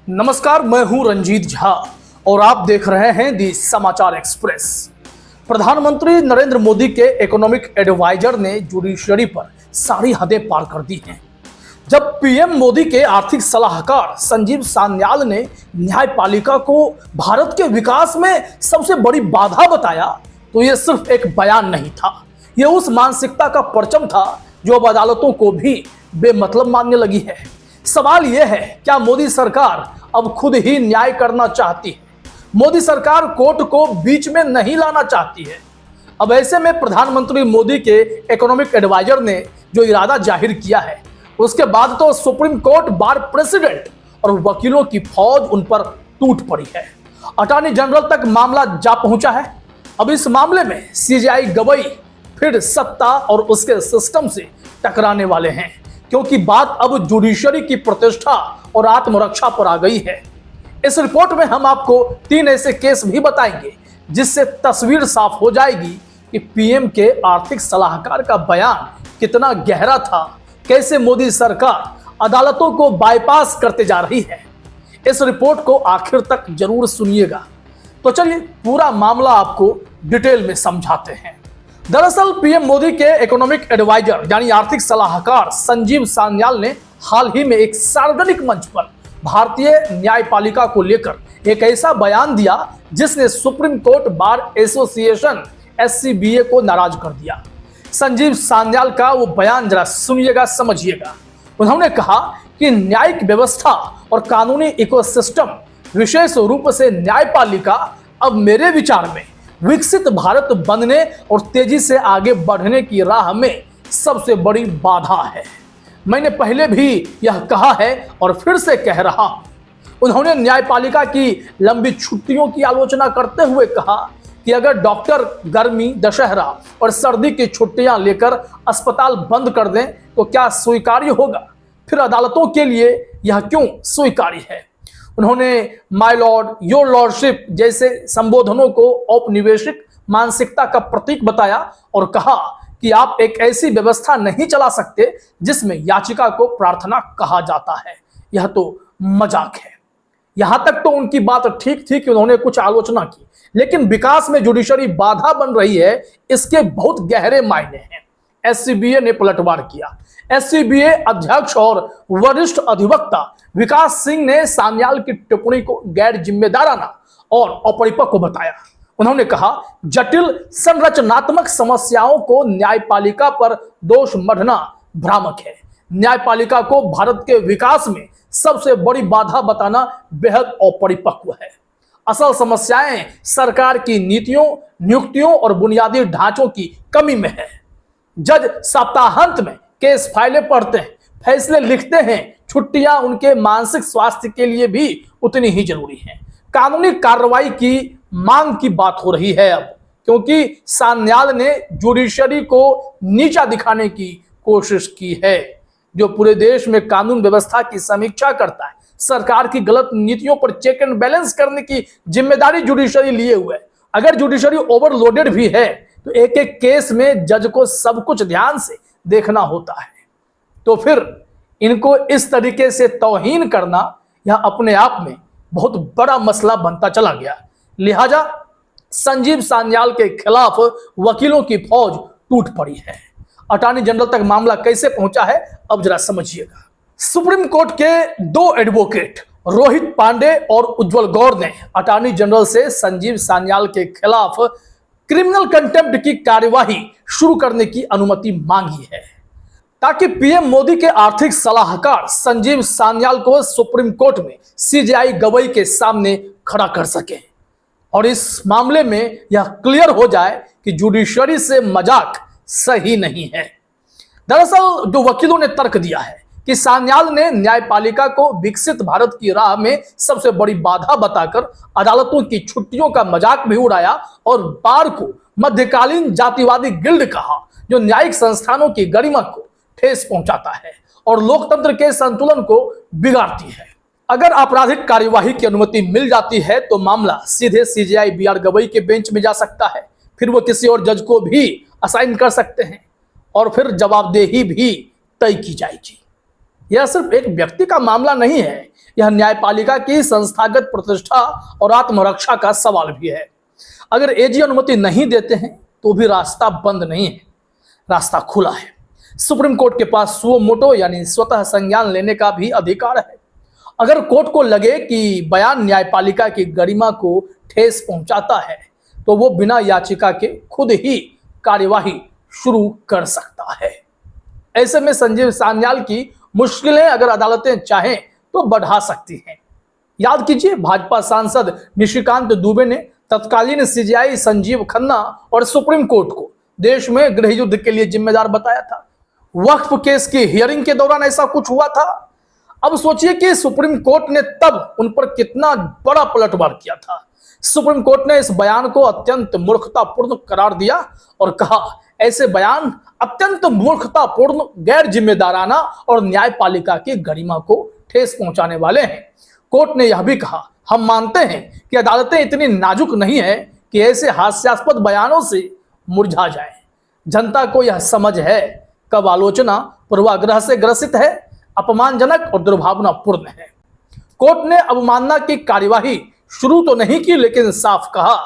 नमस्कार, मैं हूं रंजीत झा और आप देख रहे हैं दी समाचार एक्सप्रेस। प्रधानमंत्री नरेंद्र मोदी के इकोनॉमिक एडवाइजर ने जुडिशरी पर सारी हदें पार कर दी हैं। जब पीएम मोदी के आर्थिक सलाहकार संजीव सान्याल ने न्यायपालिका को भारत के विकास में सबसे बड़ी बाधा बताया, तो यह सिर्फ एक बयान नहीं था, यह उस मानसिकता का परचम था जो अब अदालतों को भी बेमतलब मानने लगी है। सवाल यह है, क्या मोदी सरकार अब खुद ही न्याय करना चाहती है? मोदी सरकार कोर्ट को बीच में नहीं लाना चाहती है। अब ऐसे में प्रधानमंत्री मोदी के इकोनॉमिक एडवाइजर ने जो इरादा जाहिर किया है, उसके बाद तो सुप्रीम कोर्ट, बार प्रेसिडेंट और वकीलों की फौज उन पर टूट पड़ी है। अटॉर्नी जनरल तक मामला जा पहुंचा है। अब इस मामले में सीजेआई गवई फिर सत्ता और उसके सिस्टम से टकराने वाले हैं, क्योंकि बात अब जुडिशरी की प्रतिष्ठा और आत्मरक्षा पर आ गई है। इस रिपोर्ट में हम आपको 3 ऐसे केस भी बताएंगे जिससे तस्वीर साफ हो जाएगी कि पीएम के आर्थिक सलाहकार का बयान कितना गहरा था, कैसे मोदी सरकार अदालतों को बाईपास करते जा रही है। इस रिपोर्ट को आखिर तक जरूर सुनिएगा। तो चलिए पूरा मामला आपको डिटेल में समझाते हैं। दरअसल पीएम मोदी के इकोनॉमिक एडवाइजर यानी आर्थिक सलाहकार संजीव सान्याल ने हाल ही में एक सार्वजनिक मंच पर भारतीय न्यायपालिका को लेकर एक ऐसा बयान दिया जिसने supreme court bar association SCBA को नाराज कर दिया। संजीव सान्याल का वो बयान जरा सुनिएगा, समझिएगा। उन्होंने कहा कि न्यायिक व्यवस्था और कानूनी इकोसिस्टम, विशेष रूप से न्यायपालिका, अब मेरे विचार में विकसित भारत बनने और तेजी से आगे बढ़ने की राह में सबसे बड़ी बाधा है। मैंने पहले भी यह कहा है और फिर से कह रहा हूं। उन्होंने न्यायपालिका की लंबी छुट्टियों की आलोचना करते हुए कहा कि अगर डॉक्टर गर्मी, दशहरा और सर्दी की छुट्टियां लेकर अस्पताल बंद कर दें तो क्या स्वीकार्य होगा? फिर अदालतों के लिए यह क्यों स्वीकार्य है? उन्होंने माय लॉर्ड, योर लॉर्डशिप जैसे संबोधनों को औपनिवेशिक मानसिकता का प्रतीक बताया और कहा कि आप एक ऐसी व्यवस्था नहीं चला सकते जिसमें याचिका को प्रार्थना कहा जाता है। यह तो मजाक है। यहां तक तो उनकी बात ठीक थी कि उन्होंने कुछ आलोचना की, लेकिन विकास में जुडिशरी बाधा बन रही है, इसके बहुत गहरे मायने हैं। एससीबीए ने पलटवार किया। एससीबीए अध्यक्ष और वरिष्ठ अधिवक्ता विकास सिंह ने सान्याल की टिप्पणी को गैर जिम्मेदाराना और अपरिपक्व बताया। उन्होंने कहा, जटिल संरचनात्मक समस्याओं को न्यायपालिका पर दोष मढ़ना भ्रामक है। न्यायपालिका को भारत के विकास में सबसे बड़ी बाधा बताना बेहद अपरिपक्व है। असल समस्याएं सरकार की नीतियों, नियुक्तियों और बुनियादी ढांचों की कमी में है। जज सप्ताहांत में केस फाइलें पढ़ते हैं, फैसले लिखते हैं। छुट्टियां उनके मानसिक स्वास्थ्य के लिए भी उतनी ही जरूरी हैं। कानूनी कार्रवाई की मांग की बात हो रही है अब, क्योंकि सान्याल ने जुडिशरी को नीचा दिखाने की कोशिश की है, जो पूरे देश में कानून व्यवस्था की समीक्षा करता है। सरकार की गलत नीतियों पर चेक एंड बैलेंस करने की जिम्मेदारी जुडिशरी लिए हुए है। अगर जुडिशरी ओवरलोडेड भी है तो एक एक केस में जज को सब कुछ ध्यान से देखना होता है। तो फिर इनको इस तरीके से तौहीन करना यह अपने आप में बहुत बड़ा मसला बनता चला गया। लिहाजा संजीव सान्याल के खिलाफ वकीलों की फौज टूट पड़ी है। अटॉर्नी जनरल तक मामला कैसे पहुंचा है, अब जरा समझिएगा। सुप्रीम कोर्ट के 2 एडवोकेट रोहित पांडे और उज्जवल गौर ने अटॉर्नी जनरल से संजीव सान्याल के खिलाफ क्रिमिनल कंटेम्प्ट की कार्यवाही शुरू करने की अनुमति मांगी है, ताकि पीएम मोदी के आर्थिक सलाहकार संजीव सान्याल को सुप्रीम कोर्ट में सीजेआई गवई के सामने खड़ा कर सके और इस मामले में यह क्लियर हो जाए कि जुडिशरी से मजाक सही नहीं है। दरअसल जो वकीलों ने तर्क दिया है कि सान्याल ने न्यायपालिका को विकसित भारत की राह में सबसे बड़ी बाधा बताकर अदालतों की छुट्टियों का मजाक भी उड़ाया और बार को मध्यकालीन जातिवादी गिल्ड कहा, जो न्यायिक संस्थानों की गरिमा को ठेस पहुंचाता है और लोकतंत्र के संतुलन को बिगाड़ती है। अगर आपराधिक कार्यवाही की अनुमति मिल जाती है तो मामला सीधे सीजेआई बीआर गवई के बेंच में जा सकता है। फिर वो किसी और जज को भी असाइन कर सकते हैं और फिर जवाबदेही भी तय की जाएगी। यह सिर्फ एक व्यक्ति का मामला नहीं है, यह न्यायपालिका की संस्थागत प्रतिष्ठा और आत्मरक्षा का सवाल भी है। अगर एजी अनुमति नहीं देते हैं तो भी रास्ता बंद नहीं है, रास्ता खुला है। सुप्रीम कोर्ट के पास सुओ मोटो यानी स्वतः संज्ञान लेने का भी अधिकार है। अगर कोर्ट को लगे कि बयान न्यायपालिका की गरिमा को ठेस पहुंचाता है तो वो बिना याचिका के खुद ही कार्यवाही शुरू कर सकता है। ऐसे में संजीव सान्याल की मुश्किलें अगर अदालतें चाहें तो बढ़ा सकती हैं। याद कीजिए, भाजपा सांसद निशिकांत दुबे ने तत्कालीन सीजेआई संजीव खन्ना और सुप्रीम कोर्ट को देश में गृह युद्ध के लिए जिम्मेदार बताया था। वक्फ केस की हियरिंग के दौरान ऐसा कुछ हुआ था। अब सोचिए कि सुप्रीम कोर्ट ने तब उन पर कितना बड़ा पलटवार किया था। सुप्रीम कोर्ट ने इस बयान को अत्यंत मूर्खतापूर्ण करार दिया और कहा ऐसे बयान अत्यंत मूर्खतापूर्ण, गैर जिम्मेदाराना और न्यायपालिका की गरिमा को ठेस पहुंचाने वाले हैं। कोर्ट ने यह भी कहा, हम मानते हैं कि अदालतें इतनी नाजुक नहीं है कि ऐसे हास्यास्पद बयानों से मुरझा जाएं। जनता को यह समझ है कब आलोचना पूर्वाग्रह से ग्रसित है, अपमानजनक और दुर्भावनापूर्ण है। कोर्ट ने अवमानना की कार्यवाही शुरू तो नहीं की, लेकिन साफ कहा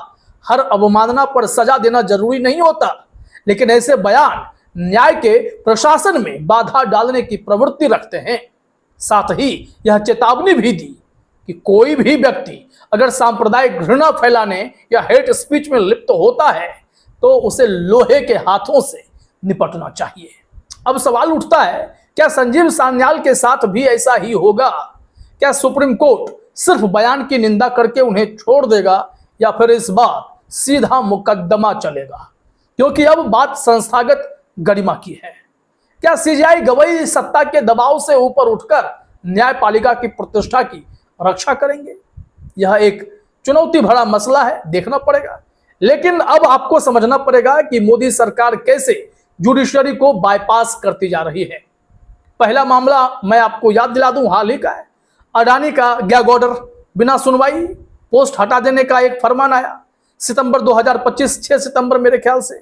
हर अवमानना पर सजा देना जरूरी नहीं होता, लेकिन ऐसे बयान न्याय के प्रशासन में बाधा डालने की प्रवृत्ति रखते हैं। साथ ही यह चेतावनी भी दी कि कोई भी व्यक्ति अगर सांप्रदायिक घृणा फैलाने या हेट स्पीच में लिप्त होता है तो उसे लोहे के हाथों से निपटना चाहिए। अब सवाल उठता है, क्या संजीव सान्याल के साथ भी ऐसा ही होगा? क्या सुप्रीम कोर्ट सिर्फ बयान की निंदा करके उन्हें छोड़ देगा या फिर इस बार सीधा मुकदमा चलेगा? क्योंकि अब बात संस्थागत गरिमा की है। क्या सीजेआई गवई सत्ता के दबाव से ऊपर उठकर न्यायपालिका की प्रतिष्ठा की रक्षा करेंगे? यह एक चुनौती भरा मसला है, देखना पड़ेगा। लेकिन अब आपको समझना पड़ेगा कि मोदी सरकार कैसे जुडिशरी को बाईपास करती जा रही है। पहला मामला मैं आपको याद दिला दूं, हाल ही का है। अडानी का गैग ऑर्डर, बिना सुनवाई पोस्ट हटा देने का एक फरमान आया सितंबर 2025, 6 सितंबर मेरे ख्याल से।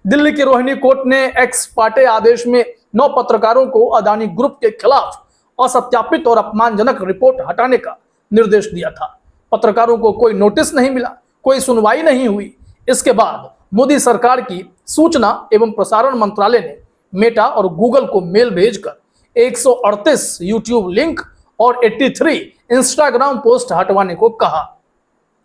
दिल्ली की रोहिणी कोर्ट ने एक्स पार्टे आदेश में 9 पत्रकारों को अडानी ग्रुप के खिलाफ असत्यापित और अपमानजनक रिपोर्ट हटाने का निर्देश दिया था। पत्रकारों को कोई नोटिस नहीं मिला, कोई सुनवाई नहीं हुई। इसके बाद मोदी सरकार की सूचना एवं प्रसारण मंत्रालय ने मेटा और गूगल को मेल भेजकर 138 यूट्यूब लिंक और 83 इंस्टाग्राम पोस्ट हटवाने को कहा।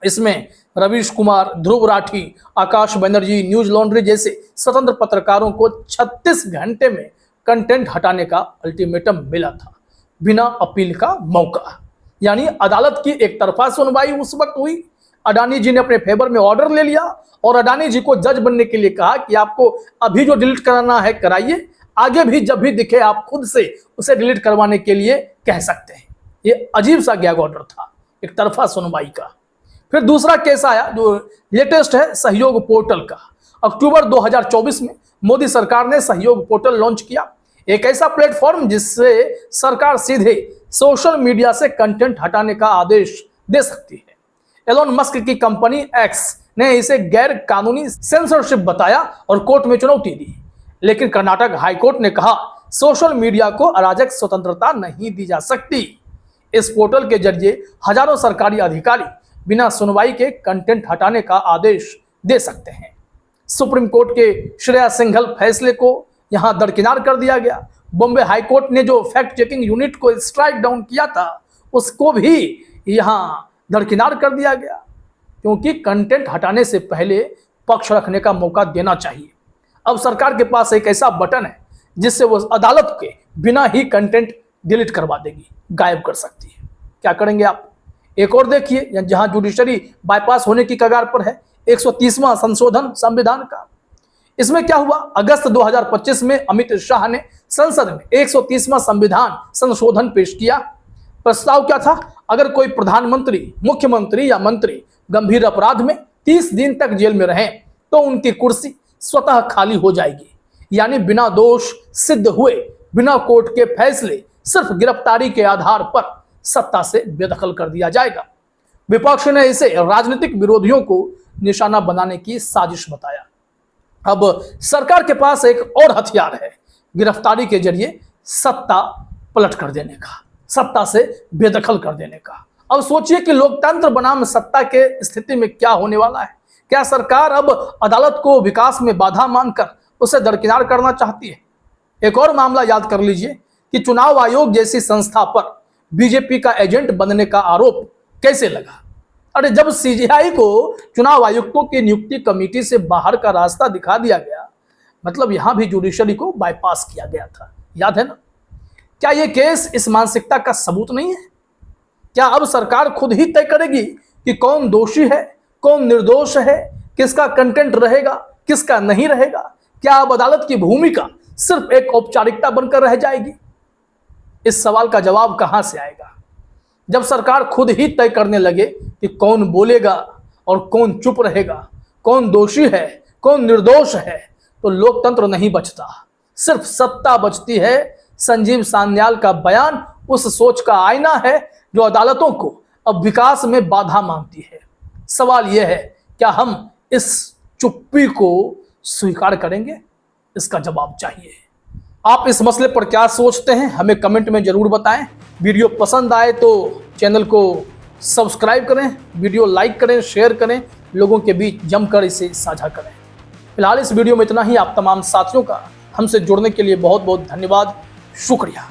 इसमें रवीश कुमार, ध्रुव राठी, आकाश बनर्जी, न्यूज लॉन्ड्री जैसे स्वतंत्र पत्रकारों को 36 घंटे में कंटेंट हटाने का अल्टीमेटम मिला था, बिना अपील का मौका। यानी अदालत की एक तरफा सुनवाई उस वक्त हुई। अडानी जी ने अपने फेवर में ऑर्डर ले लिया और अडानी जी को जज बनने के लिए कहा कि आपको अभी जो डिलीट कराना है कराइए, आगे भी जब भी दिखे आप खुद से उसे डिलीट करवाने के लिए कह सकते हैं। ये अजीब सा गैग ऑर्डर था, एक तरफा सुनवाई का। फिर दूसरा केस आया जो लेटेस्ट है, सहयोग पोर्टल का। अक्टूबर 2024 में मोदी सरकार ने सहयोग पोर्टल लॉन्च किया, एक ऐसा प्लेटफॉर्म जिससे सरकार सीधे सोशल मीडिया से कंटेंट हटाने का आदेश दे सकती है। एलोन मस्क की कंपनी एक्स ने इसे गैर कानूनी सेंसरशिप बताया और कोर्ट में चुनौती दी। लेकिन कर्नाटक हाईकोर्ट ने कहा सोशल मीडिया को अराजक स्वतंत्रता नहीं दी जा सकती। इस पोर्टल के जरिए हजारों सरकारी अधिकारी बिना सुनवाई के कंटेंट हटाने का आदेश दे सकते हैं। सुप्रीम कोर्ट के श्रेया सिंघल फैसले को यहां दरकिनार कर दिया गया। बॉम्बे हाईकोर्ट ने जो फैक्ट चेकिंग यूनिट को स्ट्राइक डाउन किया था उसको भी यहां दरकिनार कर दिया गया, क्योंकि कंटेंट हटाने से पहले पक्ष रखने का मौका देना चाहिए। अब सरकार के पास एक ऐसा बटन है जिससे वो अदालत के बिना ही कंटेंट डिलीट करवा देगी, गायब कर सकती है। क्या करेंगे आप? एक और देखिए, जहां जुडिशरी बाईपास होने की कगार पर है, 130वां संशोधन संविधान का। इसमें क्या हुआ? अगस्त 2025 में अमित शाह ने संसद में 130वां संविधान संशोधन पेश किया। प्रस्ताव क्या था? अगर कोई प्रधानमंत्री, मुख्यमंत्री या मंत्री गंभीर अपराध में 30 दिन तक जेल में रहें तो उनकी कुर्सी स्वतः खाली हो जाएगी। यानी बिना दोष सिद्ध हुए, बिना कोर्ट के फैसले, सिर्फ गिरफ्तारी के आधार पर सत्ता से बेदखल कर दिया जाएगा। विपक्ष ने इसे राजनीतिक विरोधियों को निशाना बनाने की साजिश बताया। अब सरकार के पास एक और हथियार है, गिरफ्तारी के जरिए सत्ता पलट कर देने का। सत्ता से बेदखल कर देने का। अब सोचिए कि लोकतंत्र बनाम सत्ता के स्थिति में क्या होने वाला है। क्या सरकार अब अदालत को विकास में बाधा मानकर उसे दरकिनार करना चाहती है? एक और मामला याद कर लीजिए कि चुनाव आयोग जैसी संस्था पर बीजेपी का एजेंट बनने का आरोप कैसे लगा। अरे जब सीजीआई को चुनाव आयुक्तों की नियुक्ति कमेटी से बाहर का रास्ता दिखा दिया गया, मतलब यहां भी जुडिशरी को बाईपास किया गया था, याद है ना? क्या यह केस इस मानसिकता का सबूत नहीं है? क्या अब सरकार खुद ही तय करेगी कि कौन दोषी है, कौन निर्दोष है, किसका कंटेंट रहेगा, किसका नहीं रहेगा? क्या अब अदालत की भूमिका सिर्फ एक औपचारिकता बनकर रह जाएगी? इस सवाल का जवाब कहां से आएगा? जब सरकार खुद ही तय करने लगे कि कौन बोलेगा और कौन चुप रहेगा, कौन दोषी है, कौन निर्दोष है, तो लोकतंत्र नहीं बचता, सिर्फ सत्ता बचती है। संजीव सान्याल का बयान उस सोच का आईना है जो अदालतों को अब विकास में बाधा मानती है। सवाल यह है, क्या हम इस चुप्पी को स्वीकार करेंगे? इसका जवाब चाहिए। आप इस मसले पर क्या सोचते हैं, हमें कमेंट में जरूर बताएं। वीडियो पसंद आए तो चैनल को सब्सक्राइब करें, वीडियो लाइक करें, शेयर करें, लोगों के बीच जमकर इसे साझा करें। फिलहाल इस वीडियो में इतना ही। आप तमाम साथियों का हमसे जुड़ने के लिए बहुत बहुत धन्यवाद, शुक्रिया।